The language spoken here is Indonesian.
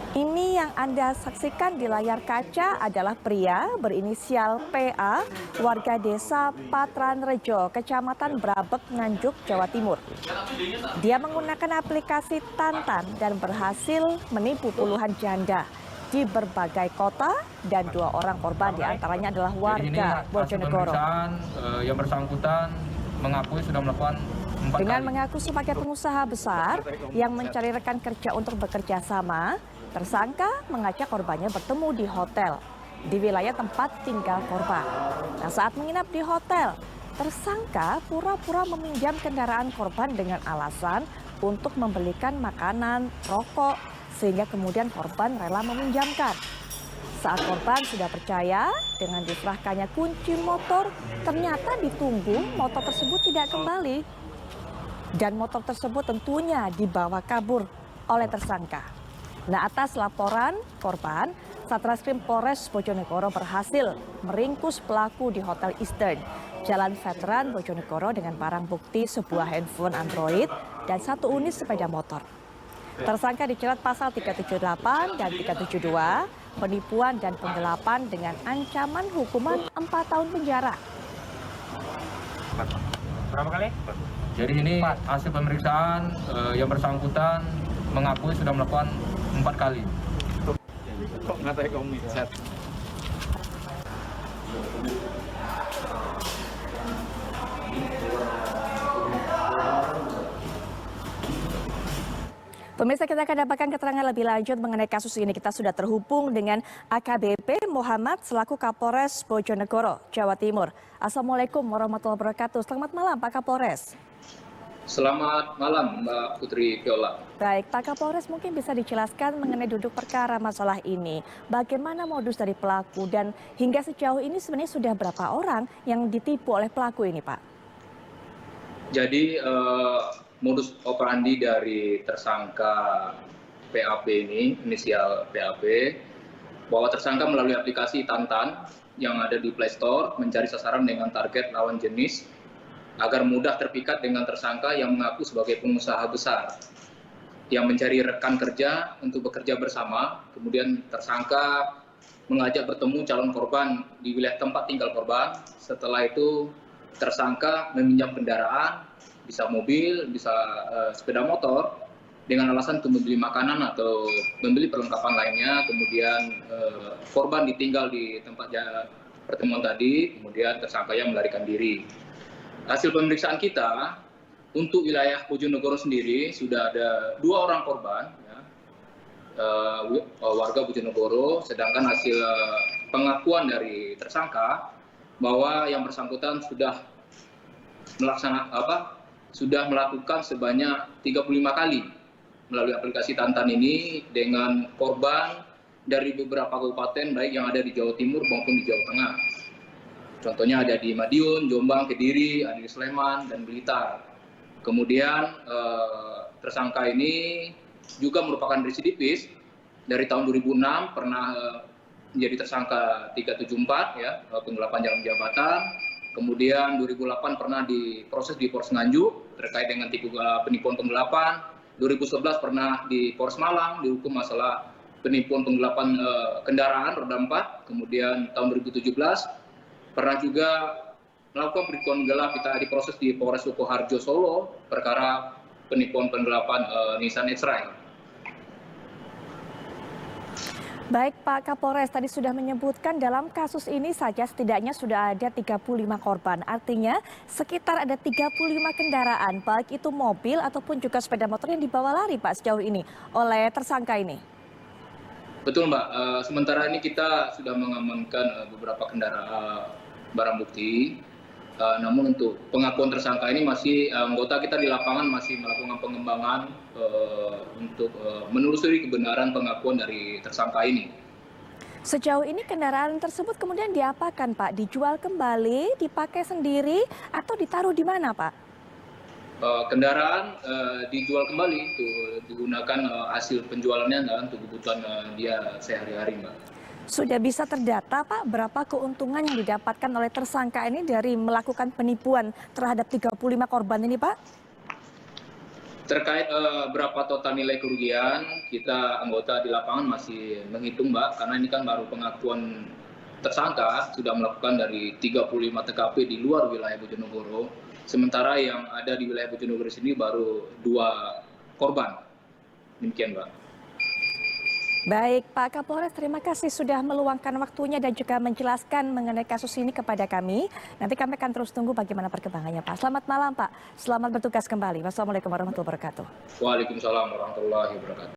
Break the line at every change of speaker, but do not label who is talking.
Ini yang Anda saksikan di layar kaca adalah pria berinisial PA, warga desa Patranrejo, Kecamatan Brabek, Nganjuk, Jawa Timur. Dia menggunakan aplikasi Tantan dan berhasil menipu puluhan janda di berbagai kota dan 2 orang korban diantaranya adalah warga Bojonegoro.
Yang bersangkutan mengakui sudah melakukan 4
Dengan
kali.
mengaku sebagai pengusaha besar yang mencari rekan kerja untuk bekerja sama, tersangka mengajak korbannya bertemu di hotel di wilayah tempat tinggal korban. Nah, saat menginap di hotel, tersangka pura-pura meminjam kendaraan korban dengan alasan untuk membelikan makanan, rokok, sehingga kemudian korban rela meminjamkan. Saat korban sudah percaya dengan diserahkannya kunci motor, ternyata ditunggu motor tersebut tidak kembali. Dan motor tersebut tentunya dibawa kabur oleh tersangka. Nah, atas laporan korban, Satreskrim Polres Bojonegoro berhasil meringkus pelaku di Hotel Eastern, Jalan Veteran Bojonegoro dengan barang bukti sebuah handphone Android dan 1 unit sepeda motor. Tersangka dijerat pasal 378 dan 372, penipuan dan penggelapan dengan ancaman hukuman 4 tahun penjara.
Berapa kali?
Jadi ini hasil pemeriksaan yang bersangkutan mengakui sudah melakukan 4 kali.
Kok ngatai komik chat?
Pemirsa, kita akan dapatkan keterangan lebih lanjut mengenai kasus ini. Kita sudah terhubung dengan AKBP Muhammad selaku Kapolres Bojonegoro, Jawa Timur. Assalamualaikum warahmatullahi wabarakatuh. Selamat malam Pak Kapolres.
Selamat malam Mbak Putri Viola.
Baik, Pak Kapolres mungkin bisa dijelaskan mengenai duduk perkara masalah ini. Bagaimana modus dari pelaku dan hingga sejauh ini sebenarnya sudah berapa orang yang ditipu oleh pelaku ini, Pak?
Jadi modus operandi dari tersangka PAP ini, inisial PAP, bahwa tersangka melalui aplikasi Tantan yang ada di Play Store mencari sasaran dengan target lawan jenis agar mudah terpikat dengan tersangka yang mengaku sebagai pengusaha besar yang mencari rekan kerja untuk bekerja bersama. Kemudian tersangka mengajak bertemu calon korban di wilayah tempat tinggal korban. Setelah itu tersangka meminjam kendaraan, bisa mobil, bisa sepeda motor, dengan alasan untuk membeli makanan atau membeli perlengkapan lainnya. Kemudian korban ditinggal di tempat pertemuan tadi, kemudian tersangka yang melarikan diri. Hasil pemeriksaan kita untuk wilayah Bojonegoro sendiri sudah ada 2 orang korban, ya, warga Bojonegoro, sedangkan hasil pengakuan dari tersangka bahwa yang bersangkutan sudah melakukan sebanyak 35 kali melalui aplikasi Tantan ini dengan korban dari beberapa kabupaten baik yang ada di Jawa Timur maupun di Jawa Tengah. Contohnya ada di Madiun, Jombang, Kediri, ada di Sleman, dan Blitar. Kemudian tersangka ini juga merupakan residivis. Dari tahun 2006 pernah menjadi tersangka 374, ya, penggelapan jalan jabatan. Kemudian 2008 pernah diproses di Polres Nganjuk terkait dengan penipuan penggelapan. 2011 pernah di Polres Malang dihukum masalah penipuan penggelapan kendaraan roda 4. Kemudian tahun 2017 pernah juga melakukan penipuan gelap, kita diproses di Polres Sukoharjo Solo perkara penipuan penggelapan Nissan X-Ray.
Baik Pak Kapolres, tadi sudah menyebutkan dalam kasus ini saja setidaknya sudah ada 35 korban. Artinya sekitar ada 35 kendaraan, baik itu mobil ataupun juga sepeda motor yang dibawa lari Pak sejauh ini oleh tersangka ini.
Betul Mbak, sementara ini kita sudah mengamankan beberapa kendaraan barang bukti. Namun untuk pengakuan tersangka ini masih anggota kita di lapangan masih melakukan pengembangan untuk menelusuri kebenaran pengakuan dari tersangka ini.
Sejauh ini kendaraan tersebut kemudian diapakan Pak? Dijual kembali, dipakai sendiri, atau ditaruh di mana Pak?
Kendaraan dijual kembali, itu digunakan hasil penjualannya untuk kebutuhan dia sehari-hari Mbak.
Sudah bisa terdata Pak berapa keuntungan yang didapatkan oleh tersangka ini dari melakukan penipuan terhadap 35 korban ini Pak?
Terkait berapa total nilai kerugian, kita anggota di lapangan masih menghitung, Mbak, karena ini kan baru pengakuan tersangka sudah melakukan dari 35 TKP di luar wilayah Bojonegoro, sementara yang ada di wilayah Bojonegoro sini baru 2 korban. Demikian, Mbak.
Baik, Pak Kapolres, terima kasih sudah meluangkan waktunya dan juga menjelaskan mengenai kasus ini kepada kami. Nanti kami akan terus tunggu bagaimana perkembangannya, Pak. Selamat malam, Pak. Selamat bertugas kembali. Wassalamualaikum warahmatullahi wabarakatuh.
Waalaikumsalam warahmatullahi wabarakatuh.